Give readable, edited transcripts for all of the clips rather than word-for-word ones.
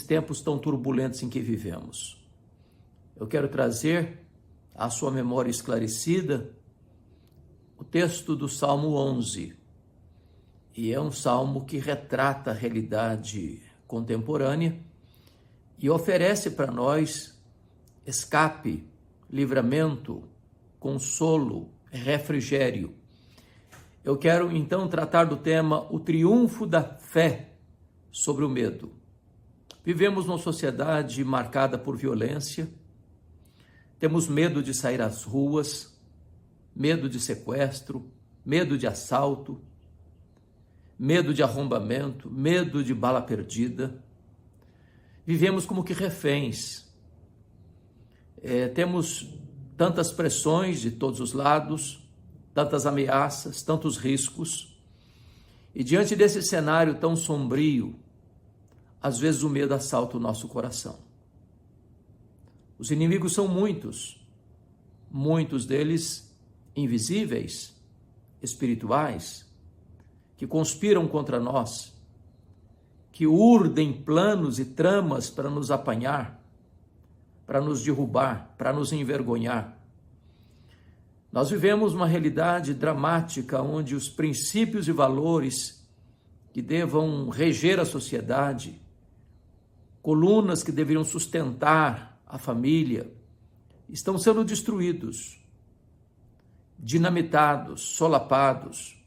tempos tão turbulentos em que vivemos. Eu quero trazer à sua memória esclarecida o texto do Salmo 11. E é um salmo que retrata a realidade contemporânea e oferece para nós escape, livramento, consolo, refrigério. Eu quero então tratar do tema o triunfo da fé sobre o medo. Vivemos numa sociedade marcada por violência, temos medo de sair às ruas, medo de sequestro, medo de assalto, medo de arrombamento, medo de bala perdida. Vivemos como que reféns. Temos tantas pressões de todos os lados, tantas ameaças, tantos riscos. E diante desse cenário tão sombrio, às vezes o medo assalta o nosso coração. Os inimigos são muitos deles invisíveis, espirituais, que conspiram contra nós, que urdem planos e tramas para nos apanhar, para nos derrubar, para nos envergonhar. Nós vivemos uma realidade dramática onde os princípios e valores que devam reger a sociedade, colunas que deveriam sustentar a família, estão sendo destruídos, dinamitados, solapados.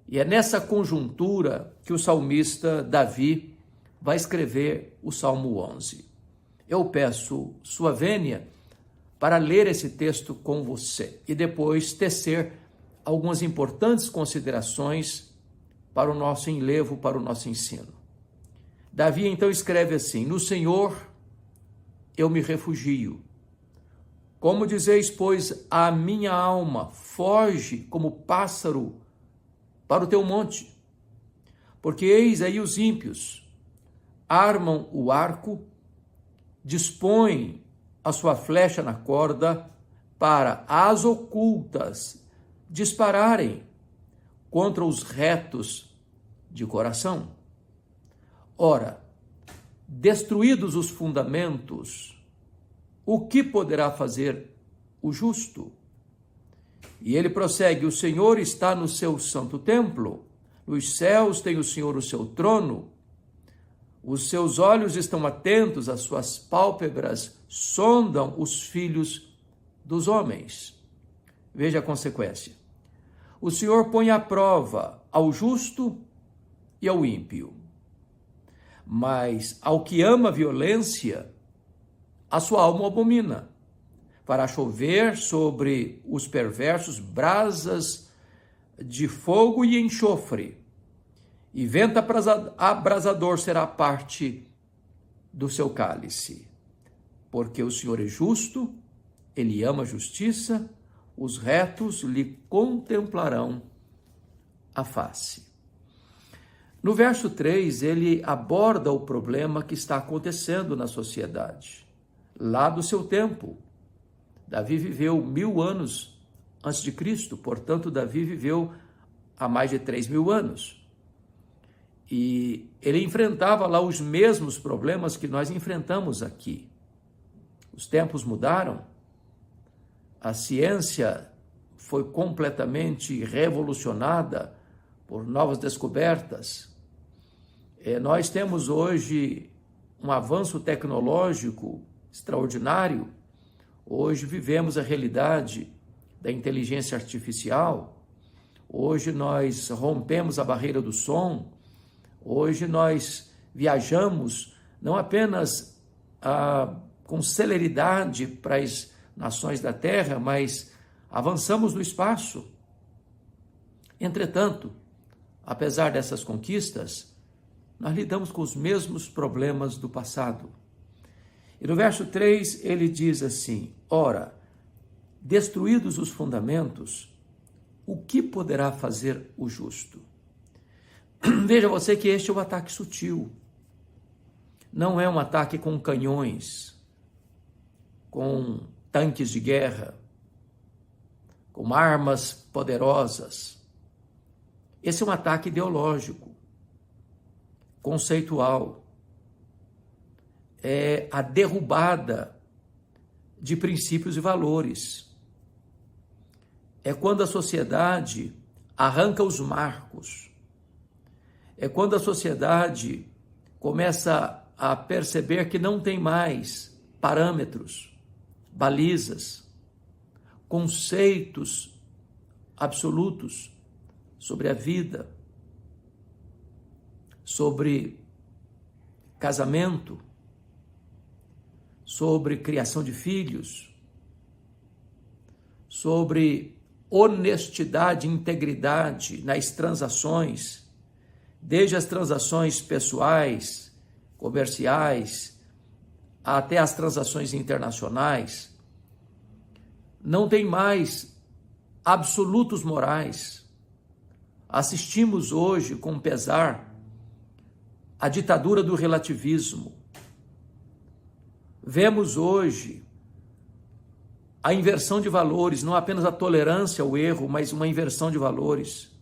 E é nessa conjuntura que o salmista Davi vai escrever o Salmo 11. Eu peço sua vênia para ler esse texto com você e depois tecer algumas importantes considerações para o nosso enlevo, para o nosso ensino. Davi então escreve assim: no Senhor eu me refugio. Como dizeis, pois, a minha alma foge como pássaro para o teu monte, porque eis aí os ímpios armam o arco, dispõem a sua flecha na corda para as ocultas dispararem contra os retos de coração. Ora, destruídos os fundamentos, o que poderá fazer o justo? E ele prossegue: o Senhor está no seu santo templo, nos céus tem o Senhor o seu trono, os seus olhos estão atentos, as suas pálpebras sondam os filhos dos homens. Veja a consequência. O Senhor põe à prova ao justo e ao ímpio, mas ao que ama a violência, a sua alma abomina. Fará chover sobre os perversos brasas de fogo e enxofre, e vento abrasador será parte do seu cálice. Porque o Senhor é justo, ele ama a justiça, os retos lhe contemplarão a face. No verso 3, ele aborda o problema que está acontecendo na sociedade, lá do seu tempo. Davi viveu 1000 anos antes de Cristo, portanto, Davi viveu há mais de 3000 anos. E ele enfrentava lá os mesmos problemas que nós enfrentamos aqui. Os tempos mudaram, a ciência foi completamente revolucionada por novas descobertas. Nós temos hoje um avanço tecnológico extraordinário. Hoje vivemos a realidade da inteligência artificial. Hoje nós rompemos a barreira do som. Hoje nós viajamos não apenas com celeridade para as nações da Terra, mas avançamos no espaço. Entretanto, apesar dessas conquistas, nós lidamos com os mesmos problemas do passado. E no verso 3 ele diz assim: ora, destruídos os fundamentos, o que poderá fazer o justo? Veja você que este é um ataque sutil. Não é um ataque com canhões, com tanques de guerra, com armas poderosas. Esse é um ataque ideológico, conceitual. é a derrubada de princípios e valores. É quando a sociedade arranca os marcos. É quando a sociedade começa a perceber que não tem mais parâmetros, balizas, conceitos absolutos sobre a vida, sobre casamento, sobre criação de filhos, sobre honestidade e integridade nas transações, desde as transações pessoais, comerciais, até as transações internacionais. Não tem mais absolutos morais. Assistimos hoje, com pesar, à ditadura do relativismo. Vemos hoje a inversão de valores, não apenas a tolerância ao erro, mas uma inversão de valores,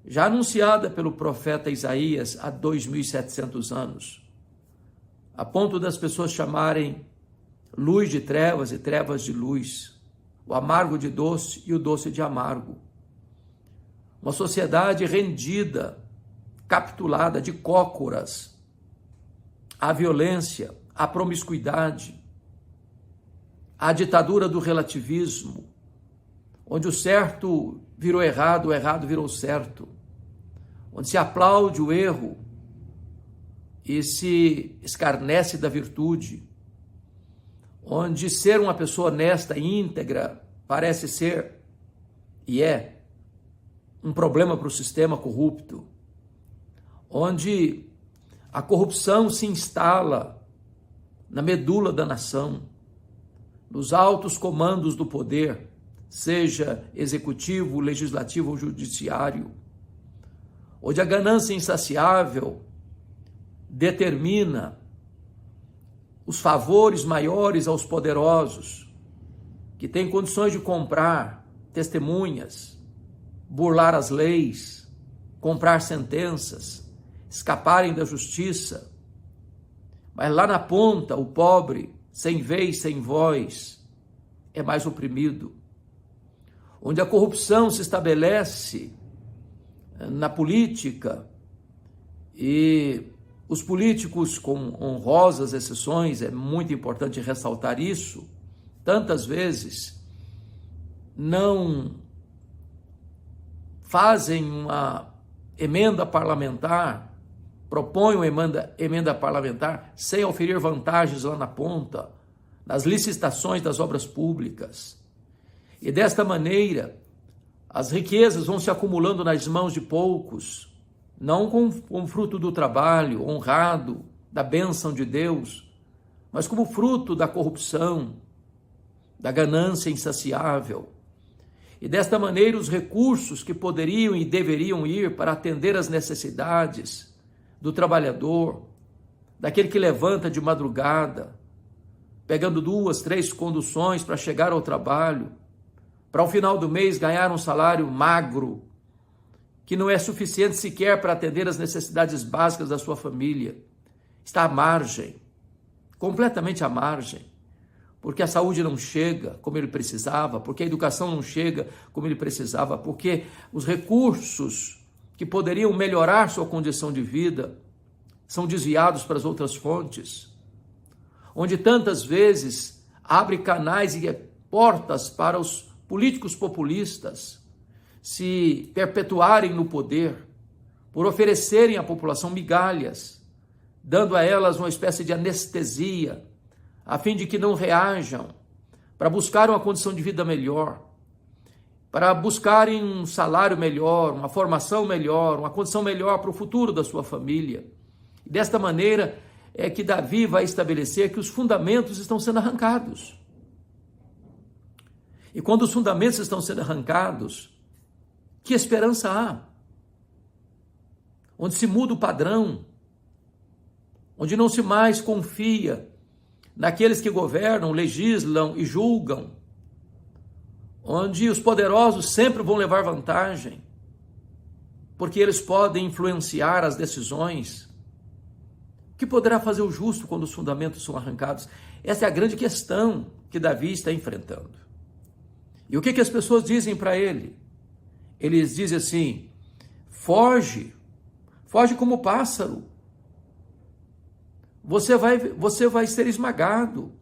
já anunciada pelo profeta Isaías há 2.700 anos, a ponto das pessoas chamarem luz de trevas e trevas de luz, o amargo de doce e o doce de amargo. Uma sociedade rendida, capitulada de cócoras à violência, à promiscuidade, à ditadura do relativismo, onde o certo virou errado, o errado virou certo, onde se aplaude o erro e se escarnece da virtude, onde ser uma pessoa honesta e íntegra parece ser, e é, um problema para o sistema corrupto, onde a corrupção se instala na medula da nação, nos altos comandos do poder, seja executivo, legislativo ou judiciário, onde a ganância insaciável determina os favores maiores aos poderosos, que têm condições de comprar testemunhas, burlar as leis, comprar sentenças, escaparem da justiça. Mas lá na ponta, o pobre, sem vez, sem voz, é mais oprimido. Onde a corrupção se estabelece na política e os políticos, com honrosas exceções, é muito importante ressaltar isso, tantas vezes não fazem uma emenda parlamentar, propõem uma emenda parlamentar sem oferir vantagens lá na ponta, nas licitações das obras públicas. E desta maneira, as riquezas vão se acumulando nas mãos de poucos, não como fruto do trabalho honrado, da bênção de Deus, mas como fruto da corrupção, da ganância insaciável. E desta maneira, os recursos que poderiam e deveriam ir para atender às necessidades do trabalhador, daquele que levanta de madrugada, pegando 2, 3 conduções para chegar ao trabalho, para ao final do mês ganhar um salário magro, que não é suficiente sequer para atender às necessidades básicas da sua família. Está à margem, completamente à margem, porque a saúde não chega como ele precisava, porque a educação não chega como ele precisava, porque os recursos que poderiam melhorar sua condição de vida são desviados para as outras fontes, onde tantas vezes abre canais e portas para os políticos populistas se perpetuarem no poder, por oferecerem à população migalhas, dando a elas uma espécie de anestesia, a fim de que não reajam, para buscar uma condição de vida melhor, para buscarem um salário melhor, uma formação melhor, uma condição melhor para o futuro da sua família. E desta maneira é que Davi vai estabelecer que os fundamentos estão sendo arrancados. E quando os fundamentos estão sendo arrancados, que esperança há? Onde se muda o padrão, onde não se mais confia naqueles que governam, legislam e julgam, onde os poderosos sempre vão levar vantagem, porque eles podem influenciar as decisões, O que poderá fazer o justo quando os fundamentos são arrancados? Essa é a grande questão que Davi está enfrentando. E o que as pessoas dizem para ele? Eles dizem assim: foge como pássaro. Você vai ser esmagado.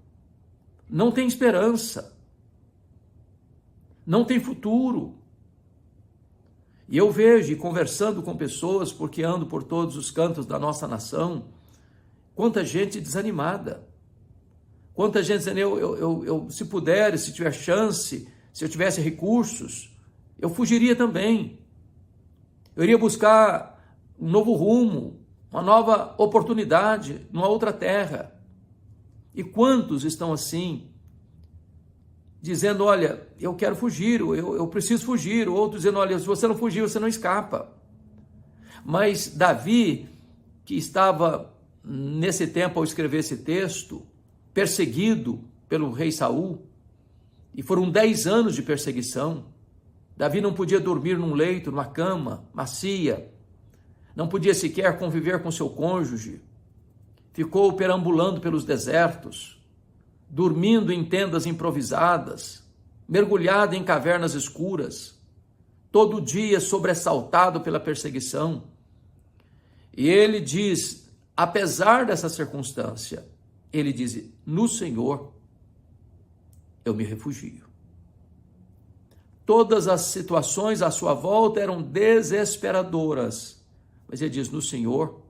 Não tem esperança. Não tem futuro. E eu vejo, conversando com pessoas, porque ando por todos os cantos da nossa nação, quanta gente desanimada. Quanta gente dizendo, eu se puder, se tiver chance, se eu tivesse recursos, eu fugiria também. Eu iria buscar um novo rumo, uma nova oportunidade, numa outra terra. E quantos estão assim, dizendo, olha, eu quero fugir, eu preciso fugir. Outros dizendo, olha, se você não fugir, você não escapa. Mas Davi, que estava nesse tempo ao escrever esse texto, perseguido pelo rei Saul, e foram 10 anos de perseguição. Davi não podia dormir num leito, numa cama macia, não podia sequer conviver com seu cônjuge, ficou perambulando pelos desertos, dormindo em tendas improvisadas, mergulhado em cavernas escuras, todo dia sobressaltado pela perseguição. E ele diz, apesar dessa circunstância, ele diz, no Senhor eu me refugio. Todas as situações à sua volta eram desesperadoras, mas ele diz, no Senhor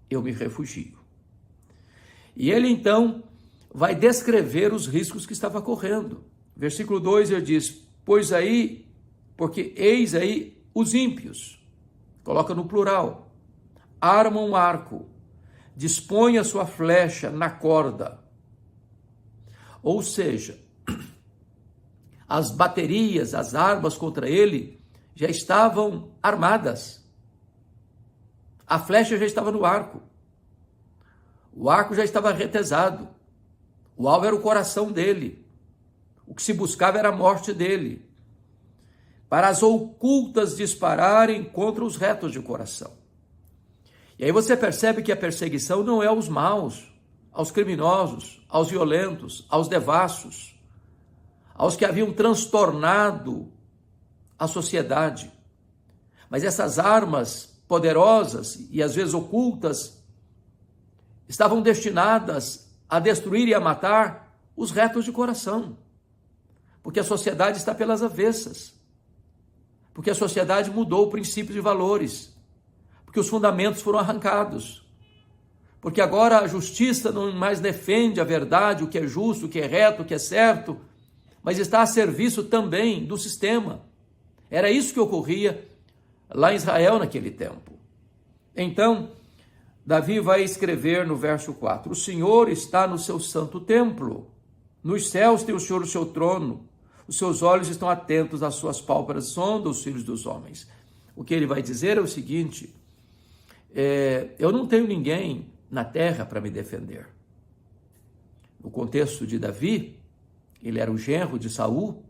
eu me refugio. E ele então vai descrever os riscos que estava correndo. Versículo 2 ele diz, porque eis aí os ímpios, coloca no plural, armam um arco, dispõe a sua flecha na corda. Ou seja, as baterias, as armas contra ele já estavam armadas. A flecha já estava no arco. O arco já estava retesado. O alvo era o coração dele. O que se buscava era a morte dele. Para as ocultas dispararem contra os retos de coração. E aí você percebe que a perseguição não é aos maus, aos criminosos, aos violentos, aos devassos, aos que haviam transtornado a sociedade. Mas essas armas poderosas e às vezes ocultas estavam destinadas a destruir e a matar os retos de coração. Porque a sociedade está pelas avessas. Porque a sociedade mudou o princípio de valores. Porque os fundamentos foram arrancados. Porque agora a justiça não mais defende a verdade, o que é justo, o que é reto, o que é certo, mas está a serviço também do sistema. Era isso que ocorria lá em Israel naquele tempo. Então, Davi vai escrever no verso 4, o Senhor está no seu santo templo, nos céus tem o Senhor o seu trono, os seus olhos estão atentos às suas pálpebras, sondam os filhos dos homens. O que ele vai dizer é o seguinte, eu não tenho ninguém na terra para me defender. No contexto de Davi, ele era o genro de Saul,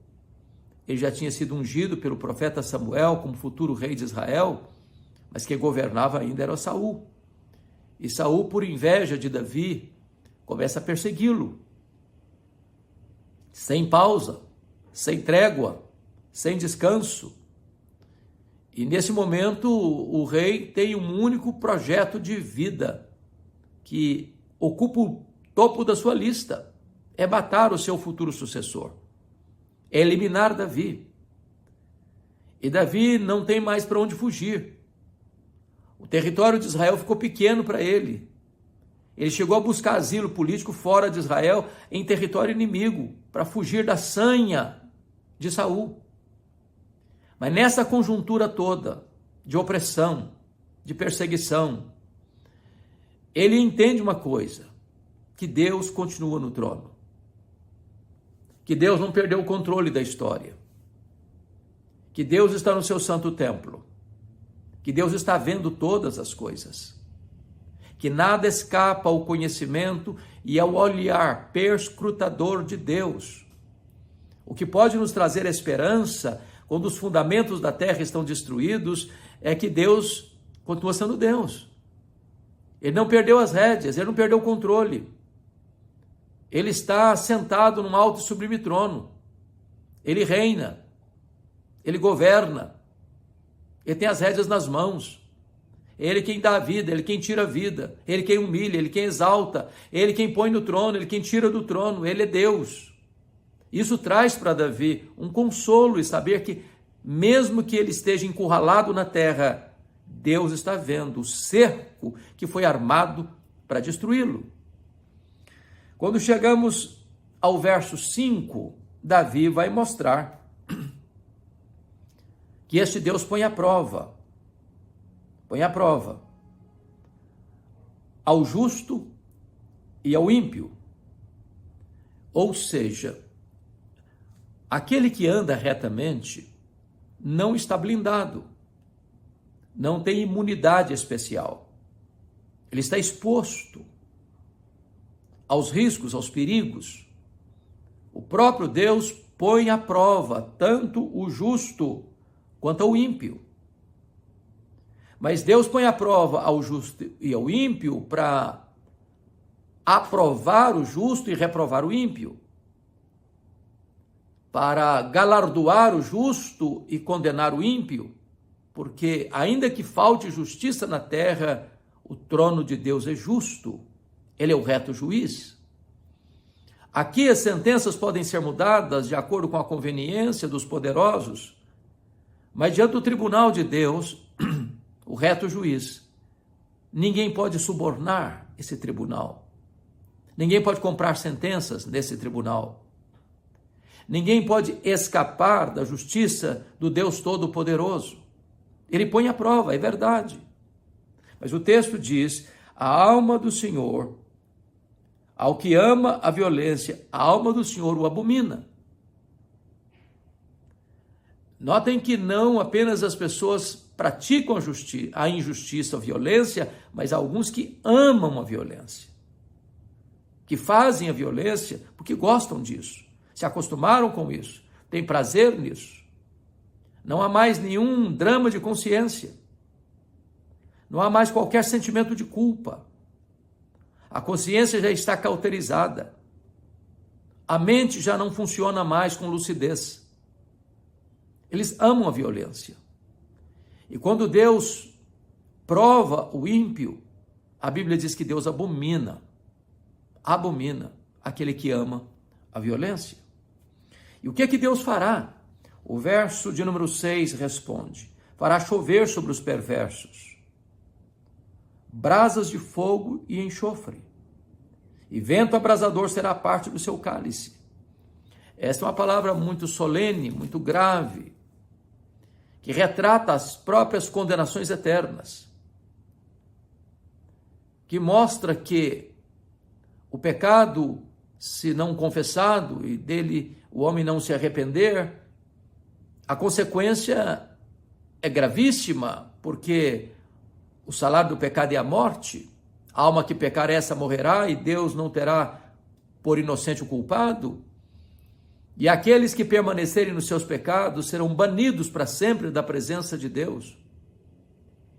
ele já tinha sido ungido pelo profeta Samuel como futuro rei de Israel, mas quem governava ainda era Saul. E Saul, por inveja de Davi, começa a persegui-lo. Sem pausa, sem trégua, sem descanso. E nesse momento o rei tem um único projeto de vida que ocupa o topo da sua lista. É matar o seu futuro sucessor. É eliminar Davi. E Davi não tem mais para onde fugir. O território de Israel ficou pequeno para ele. Ele chegou a buscar asilo político fora de Israel, em território inimigo, para fugir da sanha de Saul. Mas nessa conjuntura toda, de opressão, de perseguição, ele entende uma coisa, que Deus continua no trono. Que Deus não perdeu o controle da história. Que Deus está no seu santo templo. Que Deus está vendo todas as coisas, que nada escapa ao conhecimento e ao olhar perscrutador de Deus. O que pode nos trazer esperança, quando os fundamentos da terra estão destruídos, é que Deus continua sendo Deus. Ele não perdeu as rédeas, ele não perdeu o controle. Ele está sentado num alto e sublime trono. Ele reina, ele governa, ele tem as rédeas nas mãos. Ele quem dá a vida, ele quem tira a vida, ele quem humilha, ele quem exalta, ele quem põe no trono, ele quem tira do trono, ele é Deus. Isso traz para Davi um consolo e saber que, mesmo que ele esteja encurralado na terra, Deus está vendo o cerco que foi armado para destruí-lo. Quando chegamos ao verso 5, Davi vai mostrar que este Deus põe à prova ao justo e ao ímpio. Ou seja, aquele que anda retamente não está blindado, não tem imunidade especial. Ele está exposto aos riscos, aos perigos. O próprio Deus põe à prova tanto o justo quanto ao ímpio. Mas Deus põe à prova ao justo e ao ímpio para aprovar o justo e reprovar o ímpio, para galardoar o justo e condenar o ímpio, porque ainda que falte justiça na terra, o trono de Deus é justo, ele é o reto juiz. Aqui as sentenças podem ser mudadas de acordo com a conveniência dos poderosos, mas diante do tribunal de Deus, o reto juiz, ninguém pode subornar esse tribunal. Ninguém pode comprar sentenças nesse tribunal. Ninguém pode escapar da justiça do Deus Todo-Poderoso. Ele põe à prova, é verdade. Mas o texto diz: a alma do Senhor, ao que ama a violência, a alma do Senhor o abomina. Notem que não apenas as pessoas praticam a injustiça, a violência, mas há alguns que amam a violência, que fazem a violência porque gostam disso, se acostumaram com isso, têm prazer nisso. Não há mais nenhum drama de consciência, não há mais qualquer sentimento de culpa. A consciência já está cauterizada, a mente já não funciona mais com lucidez. Eles amam a violência. E quando Deus prova o ímpio, a Bíblia diz que Deus abomina aquele que ama a violência. E o que é que Deus fará? O verso de número 6 responde: fará chover sobre os perversos brasas de fogo e enxofre, e vento abrasador será parte do seu cálice. Esta é uma palavra muito solene, muito grave, que retrata as próprias condenações eternas, que mostra que o pecado, se não confessado e dele o homem não se arrepender, a consequência é gravíssima, porque o salário do pecado é a morte. A alma que pecar essa morrerá, e Deus não terá por inocente o culpado. E aqueles que permanecerem nos seus pecados serão banidos para sempre da presença de Deus.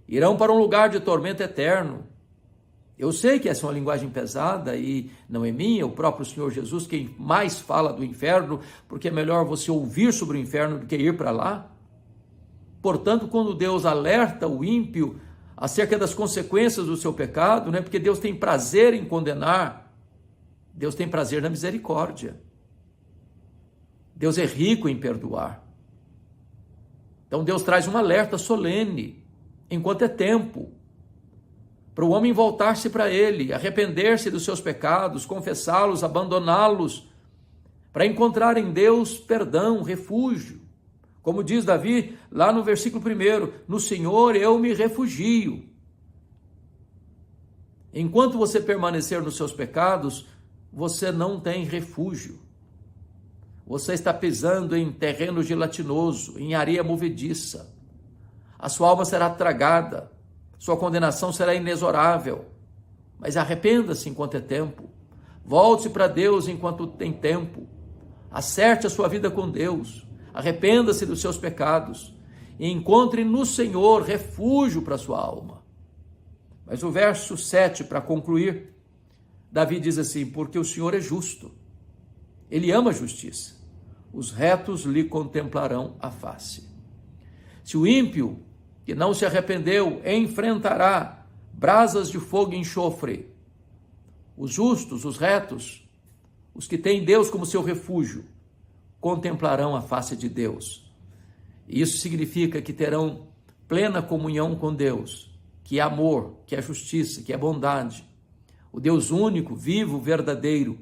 Irão para um lugar de tormento eterno. Eu sei que essa é uma linguagem pesada e não é minha, o próprio Senhor Jesus quem mais fala do inferno, porque é melhor você ouvir sobre o inferno do que ir para lá. Portanto, quando Deus alerta o ímpio acerca das consequências do seu pecado, não é porque Deus tem prazer em condenar, Deus tem prazer na misericórdia. Deus é rico em perdoar. Então Deus traz um alerta solene, enquanto é tempo, para o homem voltar-se para Ele, arrepender-se dos seus pecados, confessá-los, abandoná-los, para encontrar em Deus perdão, refúgio. Como diz Davi lá no versículo 1, no Senhor eu me refugio. Enquanto você permanecer nos seus pecados, você não tem refúgio. Você está pisando em terreno gelatinoso, em areia movediça. A sua alma será tragada, sua condenação será inexorável. Mas arrependa-se enquanto é tempo. Volte para Deus enquanto tem tempo. Acerte a sua vida com Deus. Arrependa-se dos seus pecados e encontre no Senhor refúgio para a sua alma. Mas o verso 7, para concluir, Davi diz assim: porque o Senhor é justo, ele ama a justiça, os retos lhe contemplarão a face. Se o ímpio, que não se arrependeu, enfrentará brasas de fogo e enxofre, os justos, os retos, os que têm Deus como seu refúgio, contemplarão a face de Deus. E isso significa que terão plena comunhão com Deus, que é amor, que é justiça, que é bondade. O Deus único, vivo, verdadeiro,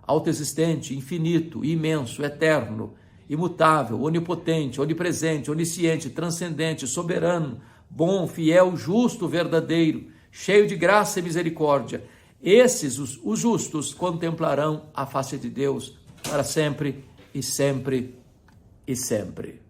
autoexistente, infinito, imenso, eterno, imutável, onipotente, onipresente, onisciente, transcendente, soberano, bom, fiel, justo, verdadeiro, cheio de graça e misericórdia. Esses, os justos, contemplarão a face de Deus para sempre e sempre e sempre.